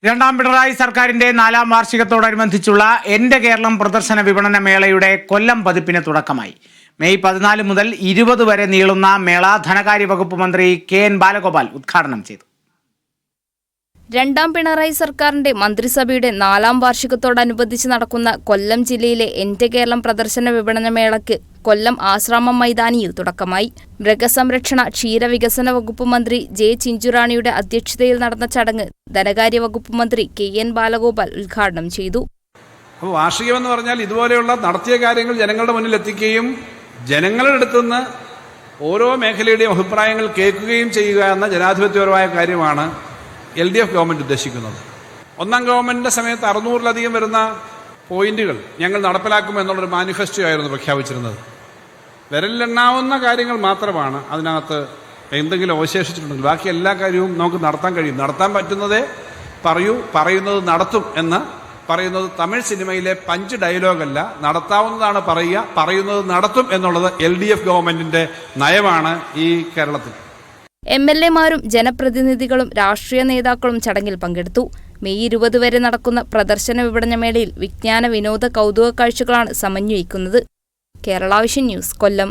രണ്ടാം പിണറായി സർക്കാരിന്റെ 4ാം വാർഷികത്തോടനുബന്ധിച്ചുള്ള എന്റെ കേരളം പ്രദർശന വിപണന മേളയുടെ കൊല്ലം പതിപ്പിന് തുടക്കമായി. മെയ് 14 മുതൽ 20 വരെ നീളുന്ന മേള ധനകാര്യ വകുപ്പ് മന്ത്രി കെ.എൻ. ബാലഗോപാൽ ഉദ്ഘാടനം ചെയ്തു. രണ്ടാം പിണറായി സർക്കാരിന്റെ മന്ത്രിസഭയുടെ 4ാം വാർഷികത്തോടനുബന്ധിച്ച് നടക്കുന്ന കൊല്ലം ജില്ലയിലെ എന്റെ കേരളം പ്രദർശന വിപണന മേളയ്ക്ക് കൊല്ലം ആശ്രാമം മൈതാനിയിൽ തുടക്കമായി. മൃഗസംരക്ഷണ ക്ഷീരവികസന വകുപ്പ് മന്ത്രി ജെ ചിഞ്ചുറാണിയുടെ അധ്യക്ഷതയിൽ നടന്ന ചടങ്ങ് ധനകാര്യ വകുപ്പ് മന്ത്രി കെ.എൻ. ബാലഗോപാൽ ഉദ്ഘാടനം ചെയ്തു. അപ്പോൾ വാർഷികമെന്ന് പറഞ്ഞാൽ ഇതുപോലെയുള്ള നടത്തിയ കാര്യങ്ങൾ ജനങ്ങളുടെ മുന്നിൽ എത്തിക്കുകയും ജനങ്ങളുടെ അടുത്തുനിന്ന് ഓരോ മേഖലയുടെയും അഭിപ്രായങ്ങൾ കേൾക്കുകയും ചെയ്യുക എന്ന ജനാധിപത്യപരമായ കാര്യമാണ് LDF ഗവൺമെൻറ് ഉദ്ദേശിക്കുന്നത്. ഒന്നാം ഗവൺമെൻറ്റിൻ്റെ സമയത്ത് 600-ലധികം വരുന്ന പോയിന്റുകൾ ഞങ്ങൾ നടപ്പിലാക്കുമെന്നുള്ളൊരു മാനിഫെസ്റ്റോ ആയിരുന്നു പ്രഖ്യാപിച്ചിരുന്നത്. വിരലിലെണ്ണാവുന്ന കാര്യങ്ങൾ മാത്രമാണ് അതിനകത്ത് എന്തെങ്കിലും അവശേഷിച്ചിട്ടുണ്ടെങ്കിൽ ബാക്കി എല്ലാ കാര്യവും നമുക്ക് നടത്താൻ കഴിയും. നടത്താൻ പറ്റുന്നതേ പറയൂ, പറയുന്നത് നടത്തും എന്ന് പറയുന്നത് തമിഴ് സിനിമയിലെ പഞ്ച് ഡയലോഗല്ല. നടത്താവുന്നതാണ് പറയുക, പറയുന്നത് നടത്തും എന്നുള്ളത് LDF ഗവൺമെൻറ്റിൻ്റെ നയമാണ് ഈ കേരളത്തിൽ. MLA-മാരും ജനപ്രതിനിധികളും രാഷ്ട്രീയ നേതാക്കളും ചടങ്ങിൽ പങ്കെടുത്തു. മെയ് 20 വരെ നടക്കുന്ന പ്രദർശന വിപണനമേളയിൽ വിജ്ഞാന വിനോദ കൗതുക കാഴ്ചകളാണ് സമന്വയിക്കുന്നത്. കേരള വിഷൻ ന്യൂസ്, കൊല്ലം.